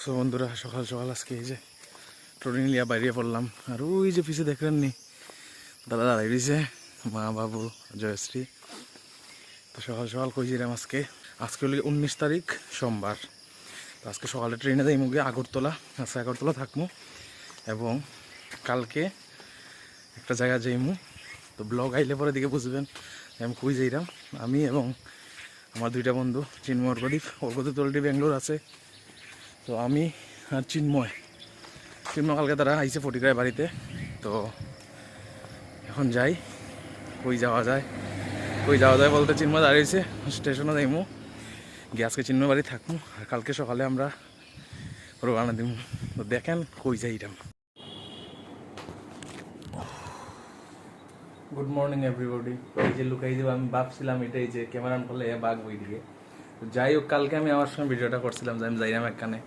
So বন্ধুরা, সকাল সকাল আজকে এই যে ট্রেন নিয়ে বাইরে পড়লাম। আর ওই যে পিছিয়ে দেখলেননি, দাদা দাঁড়াই রয়েছে, মা বাবু জয়শ্রী। তো সকাল সকাল কইছিলাম আজকে আজকে হলো 19 তারিখ সোমবার। তো আজকে সকালে ট্রেনে যাই মুগে আগরতলা, আজকে আগরতলা থাকবো এবং কালকে একটা জায়গায় যাইমু। তো ব্লগ আইলে পরে দিকে বুঝবেন আমি কই যাইলাম। আমি এবং আমার দুইটা বন্ধু চিন্ময় অর্কদীপ তো অলরেডি ব্যাঙ্গালোর আছে। তো আমি আর চিন্ময় কালকে তারা আইসে ফটিকরায় বাড়িতে। তো এখন যাই, কই যাওয়া যায় বলতে চিন্ময় দাঁড়িয়েছে স্টেশনে যাইমু, গিয়ে আজকে চিন্ময় বাড়ি থাকবো আর কালকে সকালে আমরা রওনা দিব। তো দেখেন কই যাইলাম। Good morning everybody. এই যে লুকাই দেবো আমি ভাবছিলাম এটাই যে ক্যামেরা অন করলে বাঘ বই দিকে। তো যাই হোক, কালকে আমি আমার সঙ্গে ভিডিওটা করছিলাম যে আমি যাইলাম একখানে।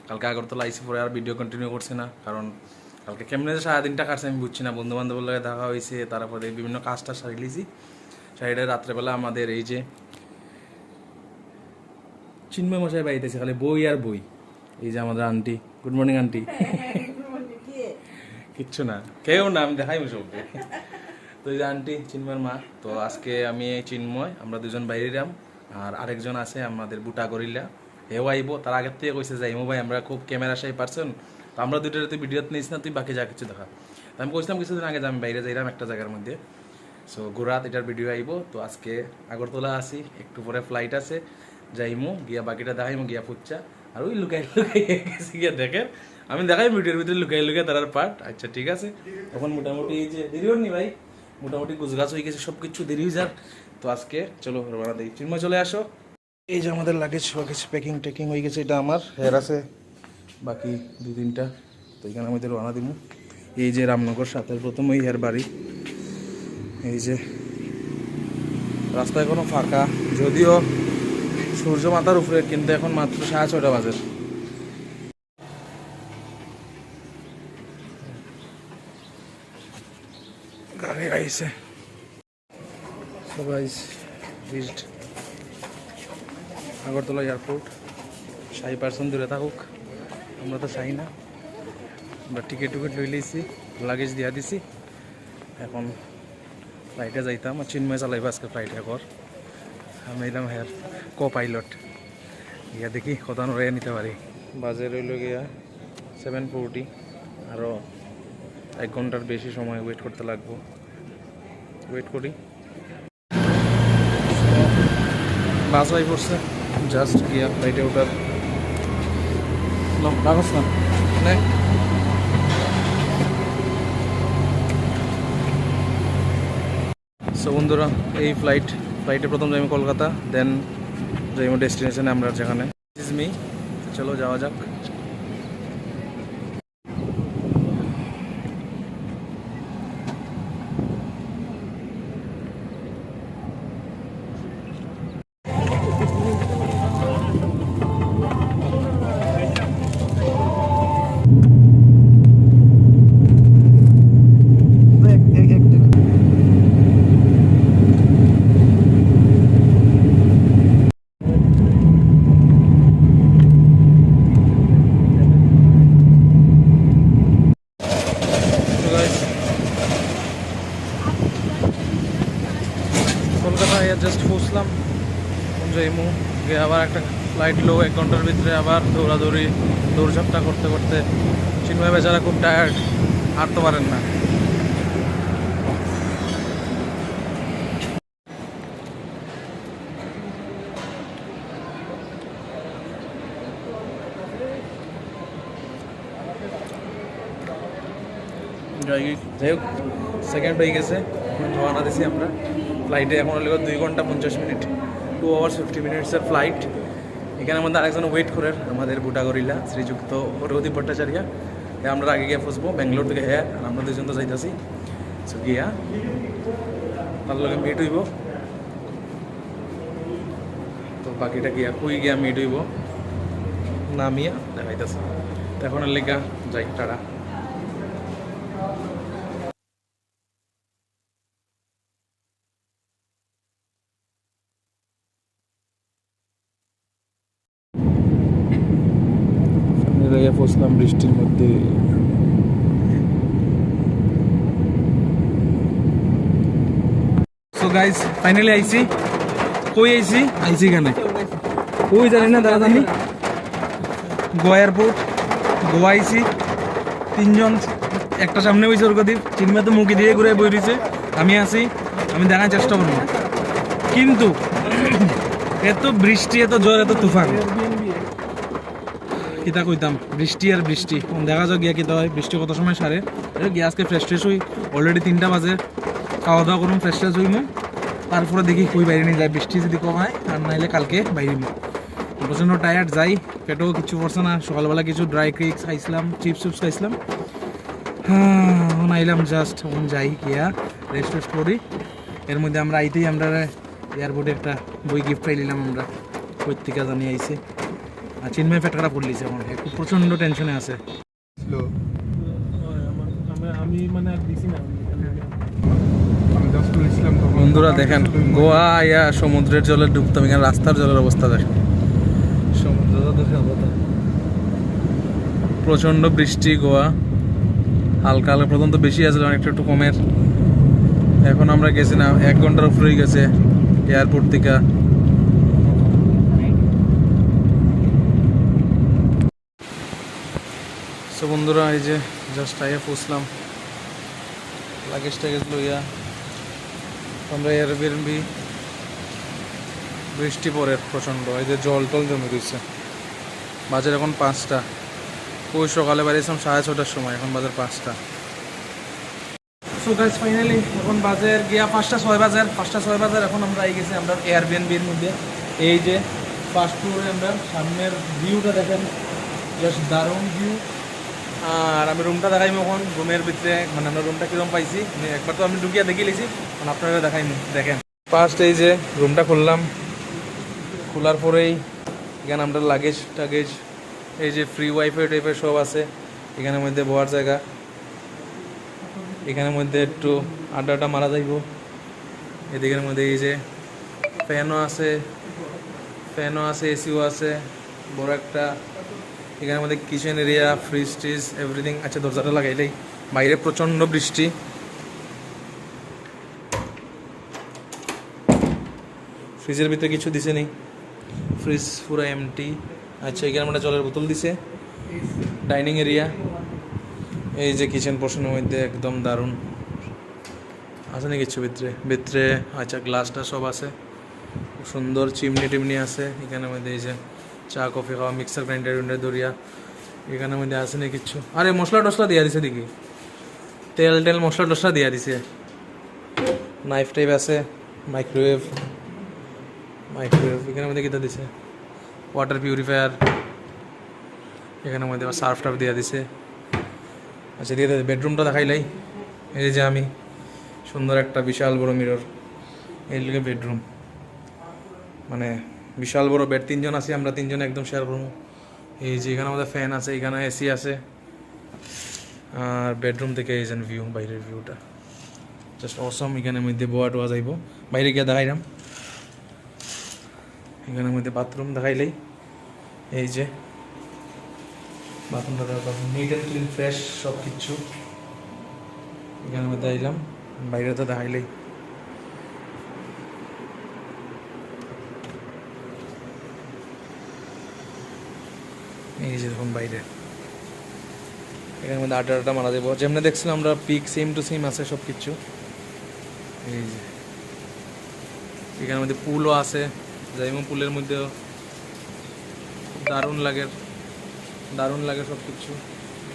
কালকে আগরতলা আইসি পরে আর ভিডিও কন্টিনিউ করছি না, কারণ কালকে কেমনে যে সারাদিনটা কাটছে আমি বুঝছি না। বন্ধু বান্ধবের লগে দেখা হয়েছে, তারপরে বিভিন্ন কাজটা সারি লিছি। সাইডে রাত্রেবেলা আমাদের এই যে চিন্ময় মশাই বাড়িতেছে, খালি বই আর বই। এই যে আমাদের আন্টি, গুড মর্নিং আন্টি। কিচ্ছু না, কেউ না, আমি দেখাই সবকে। তো এই যে আন্টি চিন্ময়ের মা। তো আজকে আমি চিন্ময় আমরা দুজন বাইরে যাম, আর আরেকজন আছে আমাদের বুটা গরিল্লা, হেও আইব। তার আগের থেকে কইছে যে আইমো ভাই, আমরা খুব ক্যামেরা সাই পারছেন, তো আমরা দুইটার তুই ভিডিওতে নিস না, তুই বাকি যা কিছু দেখা। তো আমি কইছিলাম কিছুদিন আগে যে আমি বাইরে যাইলাম একটা জায়গার মধ্যে। সো গোরাত এটার ভিডিও আইব। তো আজকে আগরতলা আসি, একটু পরে ফ্লাইট আছে, যাইমু গিয়া বাকিটা দেখাইমু গিয়া ফুচ্চা। আর ওই লুকাই লুকাই গেছি গিয়া দেখেন, আমি দেখাই ভিডিওর ভিতরে লুকাই লুকাই তার পার্ট। আচ্ছা ঠিক আছে, তখন মোটামুটি এই যে দেরি হয়নি ভাই, মোটামুটি গুছগাছ হয়ে গেছে, সব কিছু দেরি হয়ে যাক। তো আজকে চলো রওনা দিই। চিন্ময় চলে আসো। এই যে আমাদের লাগেজ প্যাকিং টেকিং হয়ে গেছে। এটা আমার হেয়ার আছে বাকি 2-3টা। তো এখানে আমাদের রওনা দিব। এই যে রামনগর সাথে প্রথম ওই হেয়ার বাড়ি। এই যে রাস্তা এখনো ফাঁকা, যদিও সূর্য মাথার উপরে, কিন্তু এখন মাত্র 6:30 বাজে। গাড়ি আইছে সবাই রিচড আগরতলা এয়ারপোর্ট। 100% দূরে থাকুক, আমরা তো চাই না। আমরা টিকিট লই লইছি, লাগেজ দিয়া দিছি। এখন ফ্লাইটে যাইতাম, আর চিন্ময় চালাইব আজকে ফ্লাইট একর। আমি এলাম হেয়ার পাইলট। ইয়া দেখি কত নড়াইয়া নিতে পারি। বাজে রইল গিয়া 7:40, আরও 1 ঘন্টার বেশি সময় ওয়েট করতে লাগবো। ওয়েট করি। বাস হয়ে পড়ছে, জাস্ট গিয়া ফ্লাইটে ওঠার। রাখস না সো বন্ধুরা, এই ফ্লাইটে প্রথম যাইম কলকাতা, দেন যাইম ডেস্টিনেশনে আমরা যেখানে। ইজ মি, চলো যাওয়া যাক। কলকাতায় জাস্ট পৌঁছলাম, যাইমু গিয়ে আবার একটা ফ্লাইট লো 1 ঘন্টার ভিতরে, আবার দৌড়ঝাপটা করতে করতে। চিন্ময় বেচারা খুব টায়ার্ড, হাঁটতে পারেন না। যাই হোক, সেকেন্ড হয়ে গেছে, রওনা দিছি আমরা ফ্লাইটে। এখন হলে 2 ঘন্টা 50 মিনিট, 2 hours 50 minutes-এর ফ্লাইট। এখানে আমাদের আরেকজন ওয়েট করে, আমাদের বুটা গরিল্লা শ্রীযুক্ত অর্কদীপ ভট্টাচার্য। আমরা আগে গিয়ে ফসবো ব্যাঙ্গালোর থেকে। হ্যাঁ, আর আমরা দুজন তো যাইতেছি। সো গিয়া তার লগে মিট হইব। তো বাকিটা গিয়া গিয়া মিট হইব নামিয়া দেখাইতেছে। তো এখন লেগা যাই, টাটা। আইয়া পৌঁছলাম বৃষ্টির মধ্যে। সো গাইস ফাইনালি আইছি। কই আইছি এখানে কই জানি না দাদা জানি, গোয়া এয়ারপোর্ট। গোয়া আইছি, তিনজন, একটা সামনে বইছে অর্কদীপ, চিন্ময় তো মুখে দিয়ে ঘুরে বই রয়েছে, আমি আছি, আমি দেখার চেষ্টা করবো। কিন্তু এত বৃষ্টি, এত জ্বর, এত তুফান, কিতা কইতাম, বৃষ্টি আর বৃষ্টি। দেখা যাক গিয়া কিতা হয়, বৃষ্টি কত সময় সারে। গিয়ে আজকে ফ্রেশ ট্রেশ হই, অলরেডি 3টা বাজে, খাওয়া দাওয়া করুন, ফ্রেশ ট্রেশ হইমু, তারপরে দেখি কই বাইরে নিয়ে যায়, বৃষ্টি যদি কমায়, আর নাইলে কালকে বাইরে। প্রচণ্ড টায়ার্ড, যাই, পেটেও কিছু পড়ছে না। সকালবেলা কিছু ড্রাই কেকস খাইছিলাম, চিপস চিপস খাইছিলাম। হ্যাঁ আইলাম জাস্ট, যাই গিয়া রেস্ট টেস্ট করি। এর মধ্যে আমরা আইতেই আমরা এয়ারপোর্টে একটা বই গিফট পাইলাম আমরা, পত্রিকা জানিয়ে আইছে। আর চিন্ময় পেট খারাপ করলিছে, এখন খুব প্রচণ্ড টেনশনে আছে। বন্ধুরা দেখেন, গোয়া ইয়া সমুদ্রের জলে ডুবতাম, এখানে রাস্তার জলের অবস্থা দেখেন, প্রচণ্ড বৃষ্টি। গোয়া হালকা হালকা, প্রথম তো বেশি আছে, অনেকটা একটু কমের। এখন আমরা গেছি না, 1 ঘন্টার উপরেই গেছে এয়ারপোর্ট থেকে। সো বন্ধুরা, এই যে জাস্ট আইয়া পৌঁছলাম, লাগেজ টাগেজ লইয়া আমরা এয়ারবিএনবি। বৃষ্টি পড়ে প্রচণ্ড, এই যে জল টল জমে দিচ্ছে। বাজার এখন 5টা, ওই সকালে বাড়িয়েছিলাম 6:30টার সময়, এখন বাজার 5টা। সো গাইস ফাইনালি এখন বাজার গিয়া 5টা 6 বাজার, 5টা 6 বাজার। এখন আমরা আই গেছি আমরা এয়ারবিএনবির মধ্যে। এই যে ফার্স্ট ফ্লোরে আমরা, সামনের ভিউটা দেখেন, জাস্ট দারুণ ভিউ। আর আমি রুমটা দেখাইম এখন, রুমের ভিতরে মানে আমরা রুমটা কীরকম পাইছি, একবার তো আমি ঢুকিয়া দেখে লিছি, মানে আপনারা দেখাইম। দেখেন ফার্স্ট এই যে রুমটা খুললাম, খোলার পরেই এখানে আমরা লাগেজ টাগেজ, এই যে ফ্রি ওয়াইফাই টাইফাই সব আছে এখানের মধ্যে, বয়ার জায়গা। এখানের মধ্যে একটু আড্ডাটা মারা যাইব। এদিকের মধ্যে এই যে ফ্যানও আছে, এসিও আছে, বড় একটা। এখানের মধ্যে kitchen area, fridge trees everything. আচ্ছা দরজাটা লাগাইলেই, বাইরে প্রচণ্ড বৃষ্টি। ফ্রিজের ভিতরে কিছু দিছে নি, ফ্রিজ পুরো এমটি। আচ্ছা এখানে মানে জলের বোতল দিছে। ডাইনিং এরিয়া, এই যে কিচেন পোর্শনের মধ্যে একদম দারুণ আছে না কিছু ভিতরে। আচ্ছা গ্লাসটা সব আছে, খুব সুন্দর। চিমনি টিমনি আছে এখানের মধ্যে, এই যে চা কফি খাওয়া, মিক্সার গ্রাইন্ডার দরিয়া এখানের মধ্যে আছে না কিছু। আরে মশলা টসলা দিয়া দিছে দেখি, তেল মশলা টসলা দিয়া দিছে। নাইফ টাইপ আছে, মাইক্রোওয়েভ এখানের মধ্যে কিতা দিছে, ওয়াটার পিউরিফায়ার এখানের মধ্যে, সার্ফ টার্ফ দিয়া দিছে। আচ্ছা দিয়ে বেডরুমটা দেখাইলাই, এই যে আমি সুন্দর একটা বিশাল বড় মিরর, এই লিগে বেডরুম, মানে বিশাল বড় বেড। 3জন আছি আমরা, 3জন একদম শেয়ার করবো। এই যে এখানে আমাদের ফ্যান আছে, এখানে এসি আছে। আর বেডরুম থেকে এই যে ভিউ, বাইরের ভিউটা জাস্ট অসম। এখানের মধ্যে বোয়া টোয়া যাইব, বাইরে গিয়ে দেখাইলাম। এখানের মধ্যে বাথরুম দেখাইলেই, এই যে বাথরুমটা নিট অ্যান্ড ক্লিন, ফ্রেশ সব কিছু। এখানের মধ্যে আইলাম, বাইরে তো দেখাইলেই। এই যে দেখুন বাইরে, এখানের মধ্যে আড্ডাটা মারা যাবো, যেমনি দেখছিলাম আমরা, পিক সেম টু সেম আছে সব কিছু। এই যে এখানের মধ্যে পুলও আছে, যাইমো পুলের মধ্যেও দারুণ লাগে সব কিছু।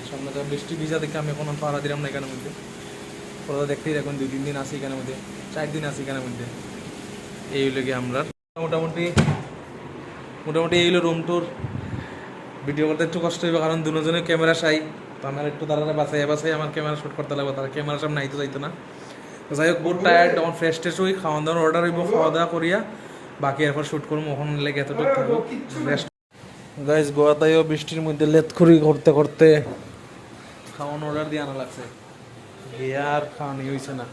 সামনে তো বৃষ্টি ভিজা দেখে আমি এখন পাড়া দিলাম না এখানের মধ্যে, পরে দেখতেই এখন 2-3 দিন আসি এখানের মধ্যে, 4 দিন আসি এখানের মধ্যে। এই হলো কি আমরা মোটামুটি এই হলো রুম টুর। ভিডিও করতে একটু কষ্ট হইবে, কারণ দুজনে ক্যামেরা চাই, তো আমার একটু তারা বাসায় আমার ক্যামেরা শুট করতে লাগবে, তারা ক্যামেরা সামনে আইতে চাইতো না। তো যাই হোক, বহুত টায়ার্ড, তখন ফ্রেশ ট্রেশ হই, খাওয়া দাওয়ার অর্ডার হইব, খাওয়া দাওয়া করিয়া বাকি এরপর শ্যুট করবো। ওখান লেগে এতটুকু থাকবো রেস্ট। গাইজ গোয়াতেও বৃষ্টির মধ্যে লেতখুরি করতে খাওয়ানো অর্ডার দিয়ে আনা লাগছে, গিয়ে আর খাওয়ানি হয়েছে না।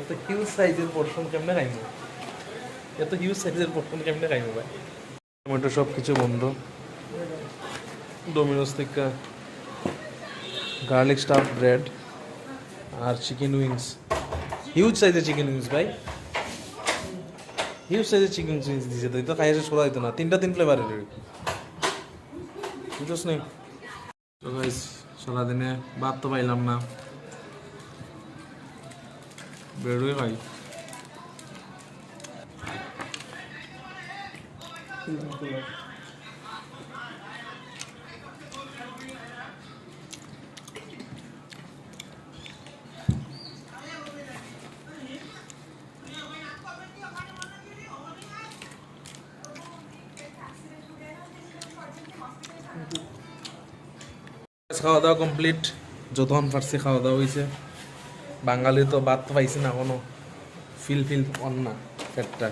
এত হিউজ সাইজের পোর্শন কেমনে খাইবো, ভাই টমেটো সব কিছু বন্ধ। ডোমিনোস থেকে গার্লিক স্টাফ ব্রেড আর চিকেন উইংস, হিউজ সাইজের চিকেন উইংস ভাই, হিউজ সাইজের চিকেন উইংস দিছে, তো খাই শেষ করা দিত না, তিন ফ্লেভারের বুঝছ নেই। তো গাইস সারাদিনে ভাত তো পাইলাম না, ব্রেডই খাই। খাওয়া দাওয়া কমপ্লিট, যতক্ষণ পারছে খাওয়া দাওয়া হয়েছে। বাঙালি তো ভাত পাইছে না এখনো, ফিল অন না পেটটা।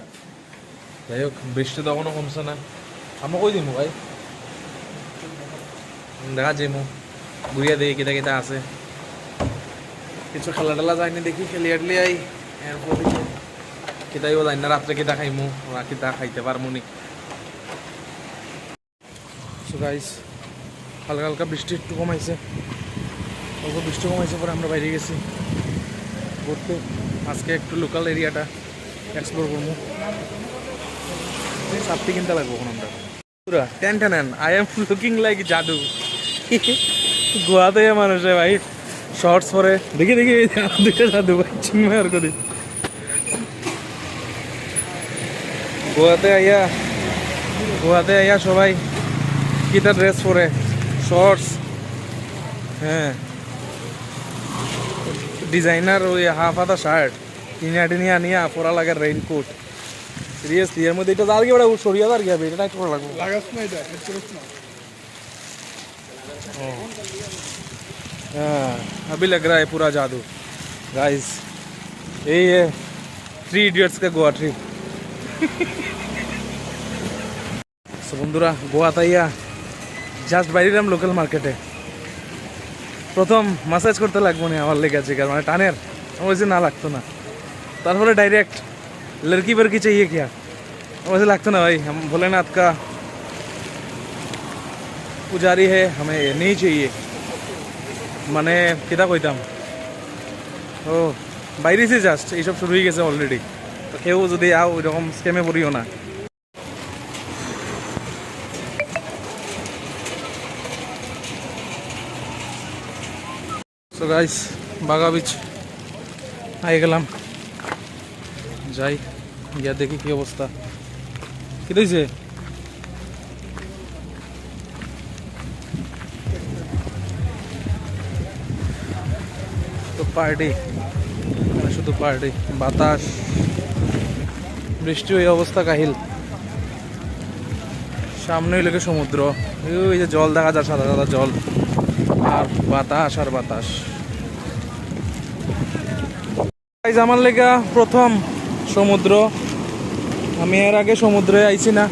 যাই হোক বৃষ্টি তো এখনো কমছে না, আমরা কই দিমু ভাই, দেখা যাইমু ঘুরিয়া দেখি কিতা কিতা আছে, কিছু খেলা টেলা যায়নি দেখি, খেলি আটলি আই এরপর কিতাইও যাই না, রাত্রে কিতা খাইমু ওরা কিতা খাইতে পারমু নি। সো গাইস হালকা হালকা বৃষ্টি একটু কমাইছে, অল্প বৃষ্টি কমাইছে, পরে আমরা বাইরে গেছি ঘুরতে। আজকে একটু লোকাল এরিয়াটা এক্সপ্লোর করবো, সাপটি কিনতে লাগবো এখন আমরা পুরা ten. I am looking like জাদু গোয়াতে মানুষে ভাই শর্টস পরে দেখি দুইটা জাদু ভাই চিন্ময় আর কদি গোয়াতে আইয়া সবাই কিটা ড্রেস পরে শর্টস, হ্যাঁ ডিজাইনার ওই হাফ হাতা শার্ট টিনিয়া আনিয়া পরা লাগে রেইনকোট, সিরিয়াসলি এর মধ্যে এটা আর কি বড় সরিয়া আর কি হবে, এটা একটু লাগবে লাগাস না, এটা না। हाँ अभी लग रहा है पूरा जादू गाइस, यही है 3 इडियट्स का गोवा ट्रिप। सो बंधुरा गोवा ताइया জাস্ট বাইরেলাম লোকাল মার্কেটে, প্রথম মাসাজ করতে লাগবো না আমার লেগেছে, কারণ মানে টানের আমার না লাগতো না, তারপরে ডাইরেক্ট লড়কি बड़की चाहिए क्या, मुझे लगता ना भाई, हम भोलेनाथ का पुजारी है, हमें नहीं चाहिए, মানে কিতা কইতাম ও বাইরে সে জাস্ট এইসব শুরু হয়ে গেছে অলরেডি, তো কেউ যদি আও ওইরকম স্ক্যামে পড়িও না। সো গাইস বাগা বিচ আই গেলাম, যাই গিয়া দেখি কি অবস্থা, কি দিয়েছে তো পার্টি, শুধু পার্টি, বাতাস বৃষ্টি, ওই অবস্থা কাহিল, সামনে লেগে সমুদ্র, ওই যে জল দেখা যায় সাদা সাদা জল, আর বাতাস আর বাতাস। আমার লেগা প্রথম সমুদ্র, আমি এর আগে সমুদ্রে আইছি না,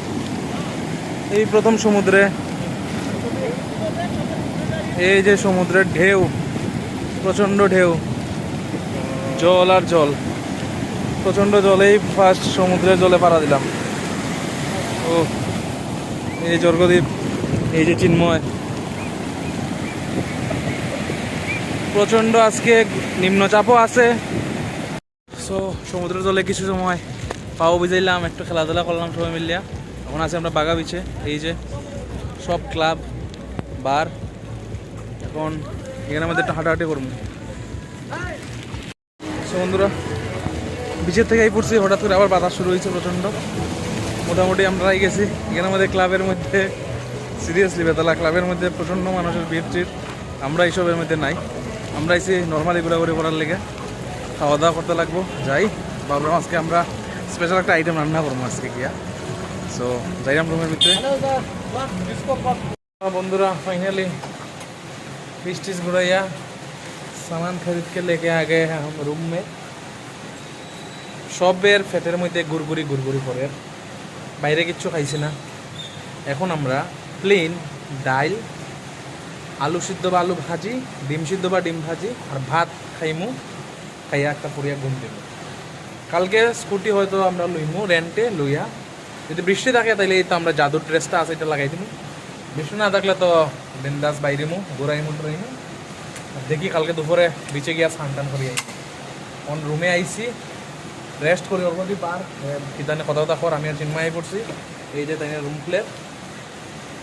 এই প্রথম সমুদ্রে, এই যে সমুদ্রের ঢেউ, প্রচণ্ড ঢেউ, জল আর জল, প্রচণ্ড জলেই ফার্স্ট সমুদ্রের জলে পাড়া দিলাম। ও এই জর্গদ্বীপ, এই যে চিন্ময়, প্রচণ্ড আজকে নিম্নচাপও আছে। সো সমুদ্রের জলে কিছু সময় পাও ভিজাইলাম, একটু খেলাধুলা করলাম সবাই মিলিয়া। এখন আছে আমরা বাগা বিচে, এই যে সব ক্লাব বার, এখন এখানে আমাদের একটু হাঁটাহাঁটি করবো। সো বন্ধুরা বিচের থেকে এই পড়ছি, হঠাৎ করে আবার বাতাস শুরু হয়েছে প্রচণ্ড, মোটামুটি আমরা গেছি এখানে আমাদের ক্লাবের মধ্যে, সিরিয়াসলি বেতলা ক্লাবের মধ্যে প্রচণ্ড মানুষের ভিড় টিড়, আমরা এইসবের মধ্যে নাই, আমরা এসে নর্মালি ঘোরাঘুরি করার লেগে, খাওয়া দাওয়া করতে লাগবো। যাই ভাবলাম আজকে আমরা স্পেশাল একটা আইটেম রান্না করবো আজকে গিয়া। সো যাইলাম রুমের ভিতরে। বন্ধুরা फाइनली फिश टिश घुराइया सामान खरीद के लेके आ गए हैं हम रूम में। সবের ফ্যাটের মধ্যে গুড়গুড়ি পরে, বাইরে কিচ্ছু খাইছি না। এখন আমরা প্লেন ডাইল, আলু সিদ্ধ বা আলু ভাজি, ডিম সিদ্ধ বা ডিম ভাজি আর ভাত খাইমু, খাইয়া একটা পড়িয়া ঘুম দিব। কালকে স্কুটি হয়তো আমরা লইমু রেন্টে, লইয়া যদি বৃষ্টি থাকে তাহলে এই তো আমরা জাদুর ড্রেসটা আছে এটা লাগাই দিব, বৃষ্টি না থাকলে তো বিন্দাস বাইরেমু ঘুরাইমু টুরাইমু দেখি কালকে দুপুরে বিচে গিয়া স্নান টান করি আইছি অন রুমে আইছি রেস্ট করি অলরেডি পার ইদানে কথা কথা কর আমি আর চিন্ময় পড়ছি এই যে তাই রুম প্লেট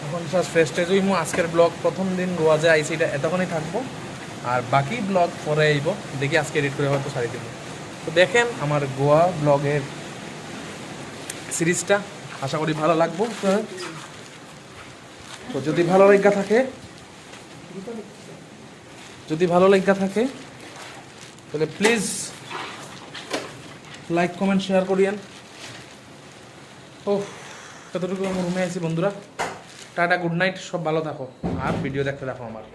এখন সব ফ্রেশ ট্রেশ হইমু আজকের ব্লগ প্রথম দিন গোয়া যে আইসি এটা এতক্ষণই থাকবো আর বাকি ব্লগ পরে আইব দেখি আজকে এডিট করে হয়তো সারি দেবো তো দেখেন আমার গোয়া ব্লগের সিরিজটা আশা করি ভালো লাগবো তো যদি ভালো লাগা থাকে তাহলে প্লিজ লাইক কমেন্ট শেয়ার করিয়েন ও কতটুকু আমার রুমে আছি বন্ধুরা টাটা গুড নাইট সব ভালো থাকো আর ভিডিও দেখতে দেখো আমার